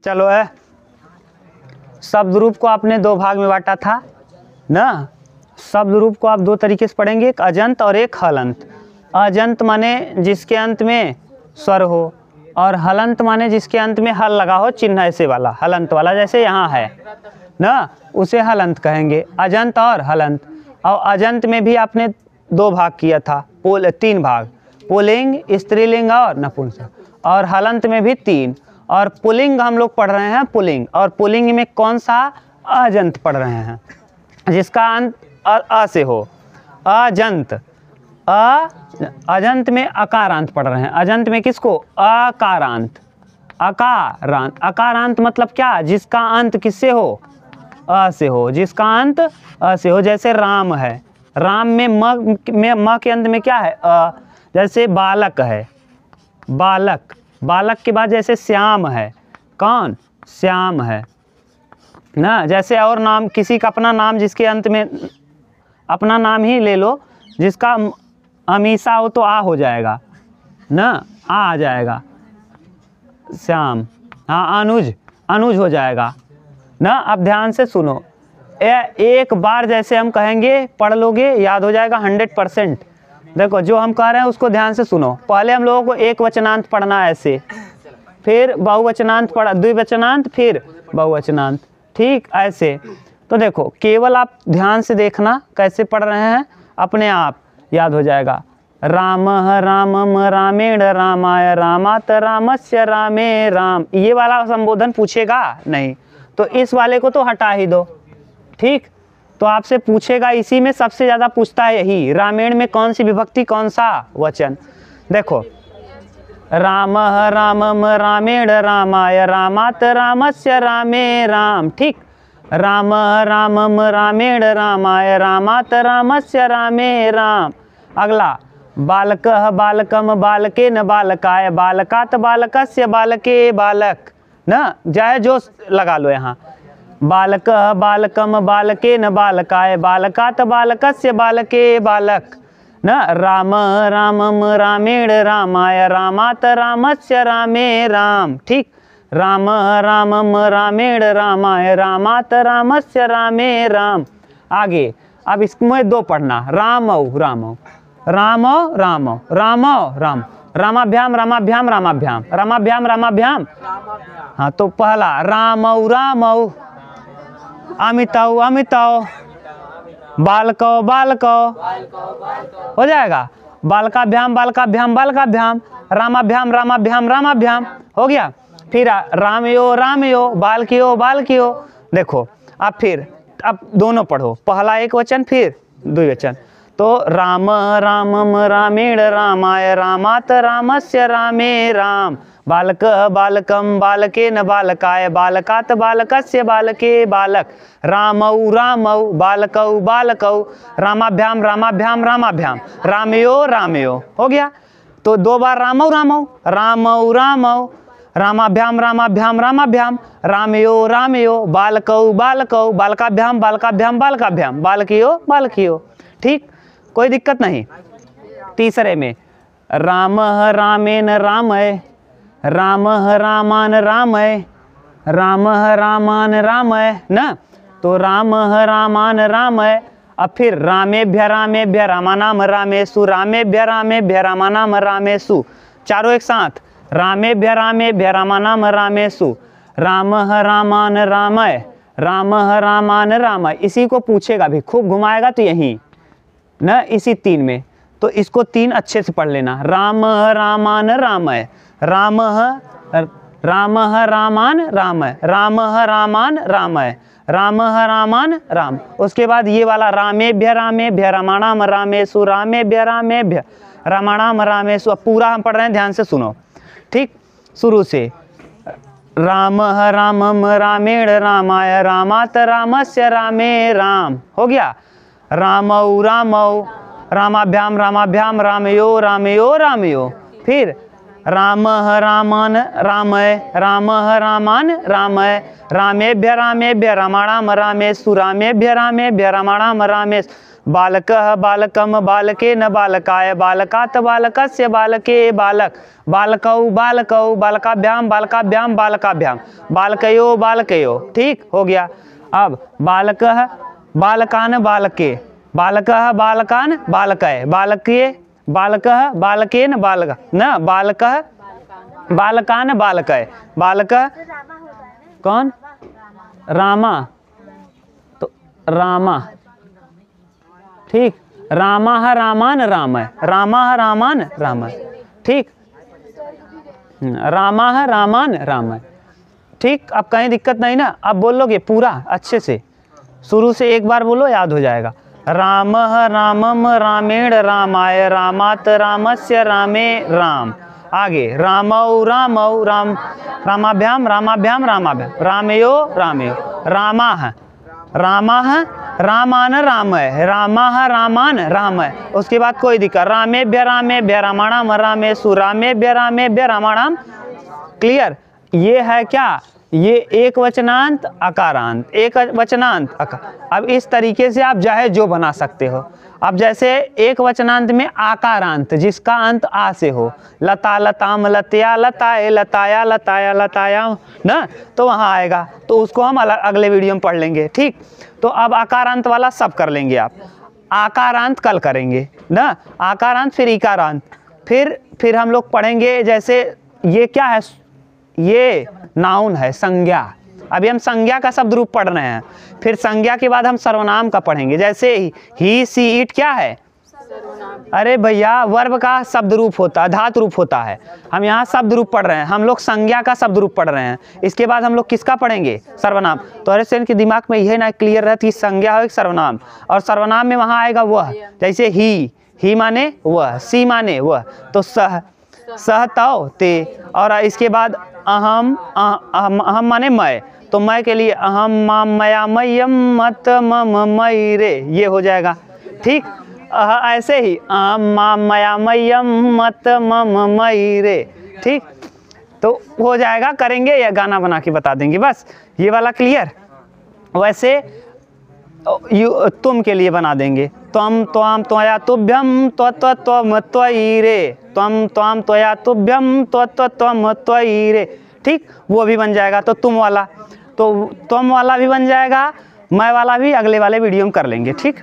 चलो है, शब्द रूप को आपने दो भाग में बांटा था ना। शब्द रूप को आप दो तरीके से पढ़ेंगे, एक अजंत और एक हलंत। अजंत माने जिसके अंत में स्वर हो, और हलंत माने जिसके अंत में हल लगा हो, चिन्ह ऐसे वाला हलंत वाला, जैसे यहाँ है ना, उसे हलंत कहेंगे। अजंत और हलंत। और अजंत में भी आपने दो भाग किया था, तीन भाग, पुल्लिंग, स्त्रीलिंग और नपुंसक। और हलंत में भी तीन। और पुल्लिंग हम लोग पढ़ रहे हैं, पुल्लिंग। और पुल्लिंग में कौन सा? अजंत पढ़ रहे हैं, जिसका अंत अ से हो, अजंत। अजंत में अकारांत पढ़ रहे हैं। अजंत में किसको? अकारांत। अकारांत, अकारांत मतलब क्या? जिसका अंत किससे हो? अ से हो, जिसका अंत अ से हो। जैसे राम है, राम में म के अंत में क्या है? अ। जैसे बालक है, बालक, बालक के बाद जैसे श्याम है, कौन? श्याम है ना। जैसे और नाम, किसी का अपना नाम जिसके अंत में, अपना नाम ही ले लो, जिसका अमीषा हो तो आ हो जाएगा ना, आ जाएगा। श्याम, हाँ अनुज, अनुज हो जाएगा ना। अब ध्यान से सुनो, एक बार जैसे हम कहेंगे, पढ़ लोगे, याद हो जाएगा 100%। देखो जो हम कह रहे हैं उसको ध्यान से सुनो। पहले हम लोगों को एक वचनांत पढ़ना है ऐसे, फिर बहुवचनांत पढ़ा, द्विवचनांत, फिर बहुवचनांत, ठीक ऐसे। तो देखो केवल आप ध्यान से देखना कैसे पढ़ रहे हैं, अपने आप याद हो जाएगा। राम रामम रामेण रामाय रामात रामस्य रामे राम, ये वाला संबोधन पूछेगा नहीं, तो इस वाले को तो हटा ही दो, ठीक। तो आपसे पूछेगा, इसी में सबसे ज़्यादा पूछता है यही, रामेण में कौन सी विभक्ति, कौन सा वचन। देखो राम रामम रामेण रामाय रामात रामस्य रामे राम, ठीक। राम रामम रामेण रामाय रामात रामस्य रामे राम। अगला बालकः बालकम बालकेन बालकाय बालकात बालकस्य बालके बालक ना, जाए जो लगा लो यहाँ। बालकः बालकम बालकेन बालकाय बालकात बालकस्य बालके बालक ना। राम रामम रामेण रामाय रामात रामस्य रामे राम, ठीक। राम रामम रामेण रामाय रामात रामस्य रामे राम। आगे अब इसमें दो पढ़ना, रामौ रामौ, रामौ रामौ, रामौ राम, रामाभ्याम रामाभ्याम रामाभ्याम, रामाभ्याम रामाभ्याम। हाँ तो पहला रामौ रामौ, अमितौ अमितौ, बालकौ बालकौ, हो जाएगा। बालकाभ्याम बालकाभ्याम बालकाभ्याम, रामाभ्याम रामाभ्याम रामाभ्याम, हो गया। फिर रामयो रामयो, बालकियो बालकियो। देखो अब फिर, अब दोनों पढ़ो, पहला एक वचन फिर द्विवचन। तो राम रामम रामेण रामाय रामात रामस्य रामे राम। बालकः बालकम बालकेन बालकाय बालकात बालकस्य बालके बालक। रामौ रामौ, बालकौ बालकौ, रामाभ्याम रामाभ्याम रामाभ्याम, रामयो रामयो, हो गया। तो दो बार रामौ रामौ, रामौ रामौ, रामाभ्याम रामाभ्याम रामाभ्याम, रामयो रामयो, बालकौ बालकौ, बालकाभ्याम बालकाभ्याम बालकाभ्याम, बालकियो बालकियो, ठीक, कोई दिक्कत नहीं। तीसरे में रामः रामेण रामय, रामः रामान रामय, रामः रामान रामय ना। तो रामः रामान रामय। अब फिर रामेभ्य रामेभ्य रामानाम रामेषु, रामेभ्य रामेभ्य रामानाम रामेषु, चारों एक साथ, रामेभ्य रामेभ्य रामानाम रामेषु, रामः रामान रामय, रामः रामान रामय। इसी को पूछेगा भी, खूब घुमाएगा तो यहीं ना, इसी तीन में। तो इसको तीन अच्छे से पढ़ लेना, रामः रामान रामय, रामः रामः रामान रामय, रामः रामान रामय, रामः रामान राम। उसके बाद ये वाला रामेभ्य रामेभ्य रामाणाम रामेषु, रामेभ्य रामेभ्य रामाणाम रामेषु। अब पूरा हम पढ़ रहे हैं, ध्यान से सुनो, ठीक। शुरू से रामः रामम रामेण रामाय रामात रामस्य रामे राम, हो गया। रामौ रामौ, रामाभ्याम रामाभ्याम रामयो रामयो रामयो। फिर रामः रामान रामय, रामः रामान रामय, रामेभ्य रामेभ्य रमाणाम रामेषु, रामेभ्य रामेभ्य रमाणाम रामेषु, बालकः बालकम बालकेन बालकाय, बालकात् बालकस्य बालके बालक, बालकौ बालकौ बालकाभ्याम बालकाभ्याम बालकाभ्याम, बालकयो बालकयो। ठीक हो गया। अब बालकः बालकान बालके, बालकः बालकान बालकय, बालके बालकः बालकेन बालक न, बालकः बालकान बालकय, बालकः कौन रामा, तो रामा। ठीक, रामा रामान रामय, रामा रामान रामय। ठीक, रामा रामान रामय। ठीक, अब कहीं दिक्कत नहीं ना। अब बोलोगे पूरा अच्छे से, शुरू से एक बार बोलो, याद हो जाएगा। रामः रामम रामेण रामाय, रामात् रामस्य रामे राम। आगे रामौ रामौ राम, रामाभ्याम रामाभ्याम रामाभ्याम, रामयो रामयो, रामाः रामाः रामान रामय, रामाः रामान रामय। उसके बाद कोई दिक्कत, रामेभ्य रामेभ्य रमाणाम रामेषु, रामेभ्य रामेभ्य रमाणाम। क्लियर। ये है क्या, ये एक वचनांत अकारांत, एक वचनांत अकार। अब इस तरीके से आप चाहे जो बना सकते हो। अब जैसे एक वचनांत में आकारांत जिसका अंत आ से हो, लता लताम लतया लताए लताया लताया लताया ना, तो वहाँ आएगा, तो उसको हम अगले वीडियो में पढ़ लेंगे। ठीक, तो अब आकारांत वाला सब कर लेंगे आप। आकारांत कल करेंगे ना, आकारांत फिर इकारांत, फिर हम लोग पढ़ेंगे। जैसे ये क्या है, ये नाउन है, संज्ञा। अभी हम संज्ञा का शब्द रूप पढ़ रहे हैं, फिर संज्ञा के बाद हम सर्वनाम का पढ़ेंगे। जैसे ही सी इट क्या है, अरे भैया वर्ब का शब्द रूप होता है, धातु रूप होता है। हम यहाँ शब्द रूप पढ़ रहे हैं, हम लोग संज्ञा का शब्द रूप पढ़ रहे हैं। इसके बाद हम लोग किसका पढ़ेंगे, सर्वनाम। तो अरे से इनके दिमाग में यह ना क्लियर रहती, संज्ञा हो एक सर्वनाम, और सर्वनाम में वहाँ आएगा वह। जैसे ही माने वह, सी माने वह, तो सह तौ ते। और इसके बाद अहम, अहम माने मैं, तो मैं के लिए अहम माम मया मयम मत मम मई रे, ये हो जाएगा। ठीक, ऐसे ही अहम माम मया मयम मत मम मई रे। ठीक, तो हो जाएगा, करेंगे या गाना बना के बता देंगे, बस ये वाला क्लियर। वैसे तुम के लिए बना देंगे, त्वम त्वाम त्वया तुभ्यम त्व त्वम त्वयि रे, त्वम त्वाम त्वया तुभ्यम त्व त्वम त्वयि रे। ठीक, वो भी बन जाएगा। तो तुम वाला, तो तुम वाला भी बन जाएगा, मैं वाला भी अगले वाले वीडियो में कर लेंगे। ठीक।